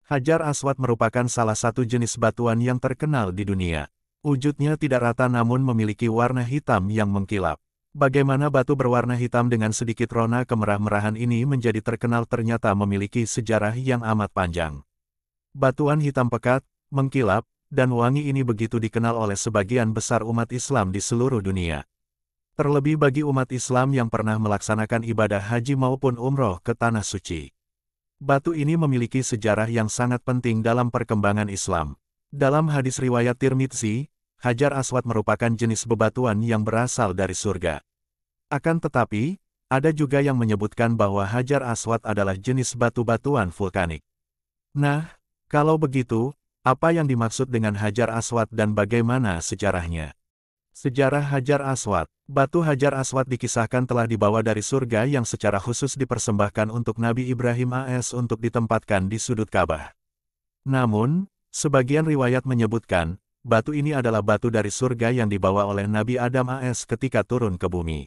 Hajar Aswad merupakan salah satu jenis batuan yang terkenal di dunia. Wujudnya tidak rata namun memiliki warna hitam yang mengkilap. Bagaimana batu berwarna hitam dengan sedikit rona kemerah-merahan ini menjadi terkenal ternyata memiliki sejarah yang amat panjang. Batuan hitam pekat, mengkilap, dan wangi ini begitu dikenal oleh sebagian besar umat Islam di seluruh dunia. Terlebih bagi umat Islam yang pernah melaksanakan ibadah haji maupun umroh ke Tanah Suci. Batu ini memiliki sejarah yang sangat penting dalam perkembangan Islam. Dalam hadis riwayat Tirmidzi, Hajar Aswad merupakan jenis bebatuan yang berasal dari surga. Akan tetapi, ada juga yang menyebutkan bahwa Hajar Aswad adalah jenis batu-batuan vulkanik. Nah, kalau begitu, apa yang dimaksud dengan Hajar Aswad dan bagaimana sejarahnya? Sejarah Hajar Aswad. Batu Hajar Aswad dikisahkan telah dibawa dari surga yang secara khusus dipersembahkan untuk Nabi Ibrahim AS untuk ditempatkan di sudut Ka'bah. Namun, sebagian riwayat menyebutkan, batu ini adalah batu dari surga yang dibawa oleh Nabi Adam AS ketika turun ke bumi.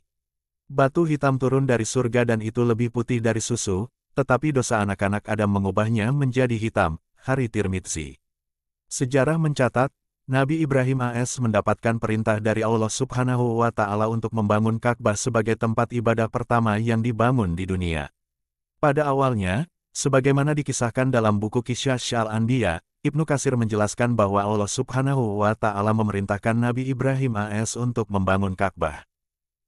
Batu hitam turun dari surga dan itu lebih putih dari susu, tetapi dosa anak-anak Adam mengubahnya menjadi hitam, hari Tirmidzi. Sejarah mencatat, Nabi Ibrahim AS mendapatkan perintah dari Allah Subhanahu wa Ta'ala untuk membangun Ka'bah sebagai tempat ibadah pertama yang dibangun di dunia. Pada awalnya, sebagaimana dikisahkan dalam buku Kisah Al-Anbiya, Ibnu Katsir menjelaskan bahwa Allah Subhanahu wa Ta'ala memerintahkan Nabi Ibrahim AS untuk membangun Ka'bah.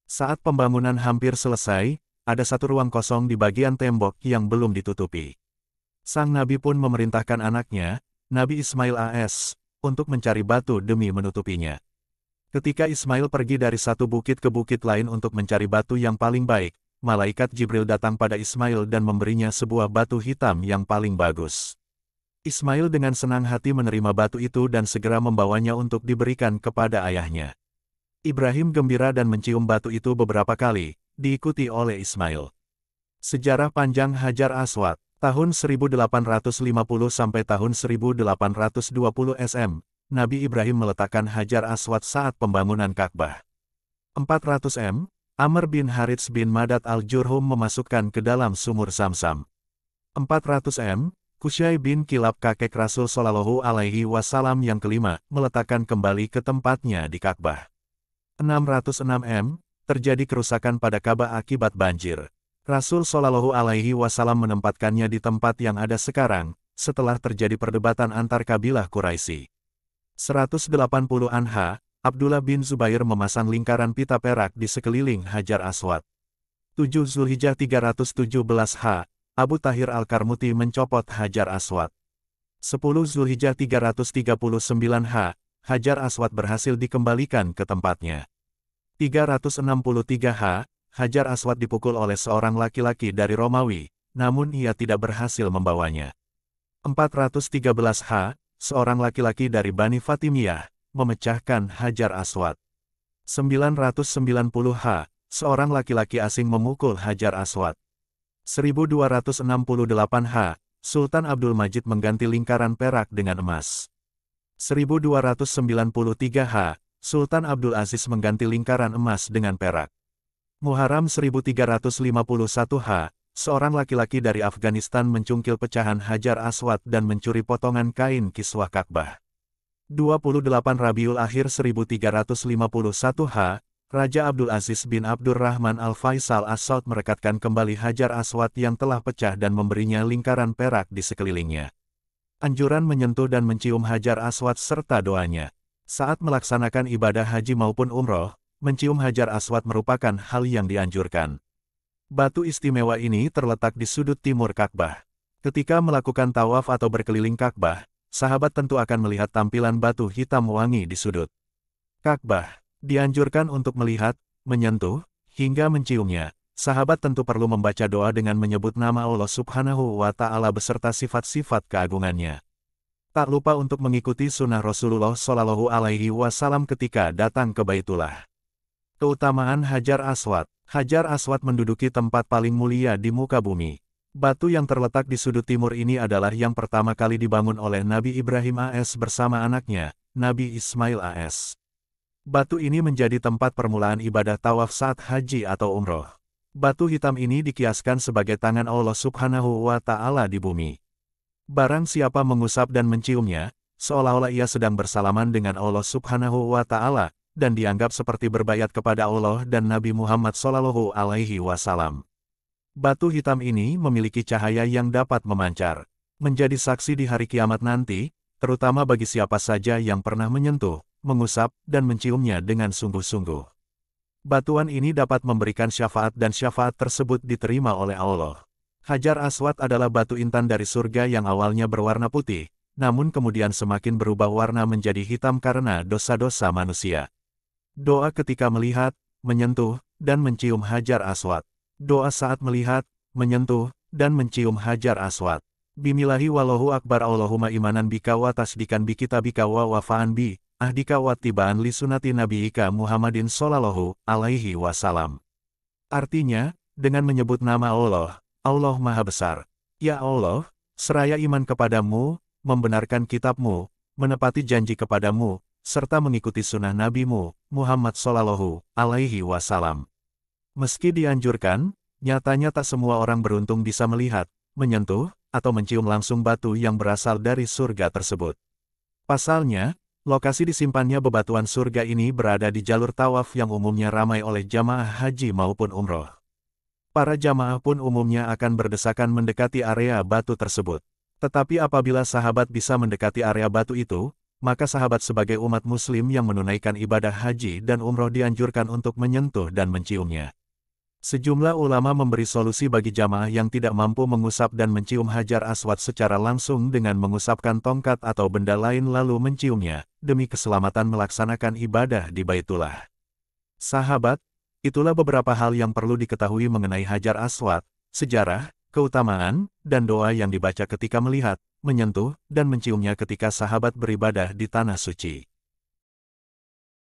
Saat pembangunan hampir selesai, ada satu ruang kosong di bagian tembok yang belum ditutupi. Sang Nabi pun memerintahkan anaknya, Nabi Ismail AS, untuk mencari batu demi menutupinya. Ketika Ismail pergi dari satu bukit ke bukit lain untuk mencari batu yang paling baik, malaikat Jibril datang pada Ismail dan memberinya sebuah batu hitam yang paling bagus. Ismail dengan senang hati menerima batu itu dan segera membawanya untuk diberikan kepada ayahnya. Ibrahim gembira dan mencium batu itu beberapa kali, diikuti oleh Ismail. Sejarah panjang Hajar Aswad. Tahun 1850 sampai tahun 1820 SM, Nabi Ibrahim meletakkan Hajar Aswad saat pembangunan Ka'bah. 400 M, Amr bin Harits bin Madad al-Jurhum memasukkan ke dalam sumur Zamzam. 400 M, Qusay bin Kilab kakek Rasul Shallallahu Alaihi Wasallam yang kelima, meletakkan kembali ke tempatnya di Ka'bah. 606 M, terjadi kerusakan pada Ka'bah akibat banjir. Rasul Shallallahu Alaihi Wasallam menempatkannya di tempat yang ada sekarang, setelah terjadi perdebatan antar kabilah Quraisy. 180 Anha, Abdullah bin Zubair memasang lingkaran pita perak di sekeliling Hajar Aswad. 7 Zulhijjah 317 H, Abu Tahir Al-Karmuti mencopot Hajar Aswad. 10 Zulhijjah 339 H, Hajar Aswad berhasil dikembalikan ke tempatnya. 363 H, Hajar Aswad dipukul oleh seorang laki-laki dari Romawi, namun ia tidak berhasil membawanya. 413 H, seorang laki-laki dari Bani Fatimiyah, memecahkan Hajar Aswad. 990 H, seorang laki-laki asing memukul Hajar Aswad. 1268 H, Sultan Abdul Majid mengganti lingkaran perak dengan emas. 1293 H, Sultan Abdul Aziz mengganti lingkaran emas dengan perak. Muharram 1351 H, seorang laki-laki dari Afghanistan mencungkil pecahan Hajar Aswad dan mencuri potongan kain kiswah Ka'bah. 28 Rabiul Akhir 1351 H, Raja Abdul Aziz bin Abdurrahman Al-Faisal As-Saud merekatkan kembali Hajar Aswad yang telah pecah dan memberinya lingkaran perak di sekelilingnya. Anjuran menyentuh dan mencium Hajar Aswad serta doanya. Saat melaksanakan ibadah haji maupun umroh, mencium Hajar Aswad merupakan hal yang dianjurkan. Batu istimewa ini terletak di sudut timur Ka'bah. Ketika melakukan tawaf atau berkeliling Ka'bah, sahabat tentu akan melihat tampilan batu hitam wangi di sudut Ka'bah. Dianjurkan untuk melihat, menyentuh, hingga menciumnya. Sahabat tentu perlu membaca doa dengan menyebut nama Allah Subhanahu wa Ta'ala beserta sifat-sifat keagungannya. Tak lupa untuk mengikuti sunnah Rasulullah Shallallahu Alaihi Wasallam ketika datang ke Baitullah. Keutamaan Hajar Aswad. Hajar Aswad menduduki tempat paling mulia di muka bumi. Batu yang terletak di sudut timur ini adalah yang pertama kali dibangun oleh Nabi Ibrahim AS bersama anaknya, Nabi Ismail AS. Batu ini menjadi tempat permulaan ibadah tawaf saat haji atau umroh. Batu hitam ini dikiaskan sebagai tangan Allah Subhanahu wa Ta'ala di bumi. Barang siapa mengusap dan menciumnya, seolah-olah ia sedang bersalaman dengan Allah Subhanahu wa Ta'ala, dan dianggap seperti berbaiat kepada Allah dan Nabi Muhammad Shallallahu Alaihi Wasallam. Batu hitam ini memiliki cahaya yang dapat memancar, menjadi saksi di hari kiamat nanti, terutama bagi siapa saja yang pernah menyentuh, mengusap, dan menciumnya dengan sungguh-sungguh. Batuan ini dapat memberikan syafaat dan syafaat tersebut diterima oleh Allah. Hajar Aswad adalah batu intan dari surga yang awalnya berwarna putih, namun kemudian semakin berubah warna menjadi hitam karena dosa-dosa manusia. Doa ketika melihat, menyentuh, dan mencium Hajar Aswad. Doa saat melihat, menyentuh, dan mencium Hajar Aswad. Bimilahi wallahu akbar Allahumma imanan bika wa tasdikan bi kitabika wa wafaan bi, ahdika wa tibaan li sunati nabiika Muhammadin sallallahu alaihi wasallam. Artinya, dengan menyebut nama Allah, Allah Maha Besar. Ya Allah, seraya iman kepadamu, membenarkan kitabmu, menepati janji kepadamu, serta mengikuti sunnah nabimu, Muhammad Sallallahu Alaihi Wasallam. Meski dianjurkan, nyatanya tak semua orang beruntung bisa melihat, menyentuh, atau mencium langsung batu yang berasal dari surga tersebut. Pasalnya, lokasi disimpannya bebatuan surga ini berada di jalur tawaf yang umumnya ramai oleh jamaah haji maupun umroh. Para jamaah pun umumnya akan berdesakan mendekati area batu tersebut. Tetapi apabila sahabat bisa mendekati area batu itu, maka sahabat sebagai umat muslim yang menunaikan ibadah haji dan umroh dianjurkan untuk menyentuh dan menciumnya. Sejumlah ulama memberi solusi bagi jamaah yang tidak mampu mengusap dan mencium Hajar Aswad secara langsung dengan mengusapkan tongkat atau benda lain lalu menciumnya, demi keselamatan melaksanakan ibadah di Baitullah. Sahabat, itulah beberapa hal yang perlu diketahui mengenai Hajar Aswad, sejarah, keutamaan, dan doa yang dibaca ketika melihat, menyentuh, dan menciumnya ketika sahabat beribadah di Tanah Suci.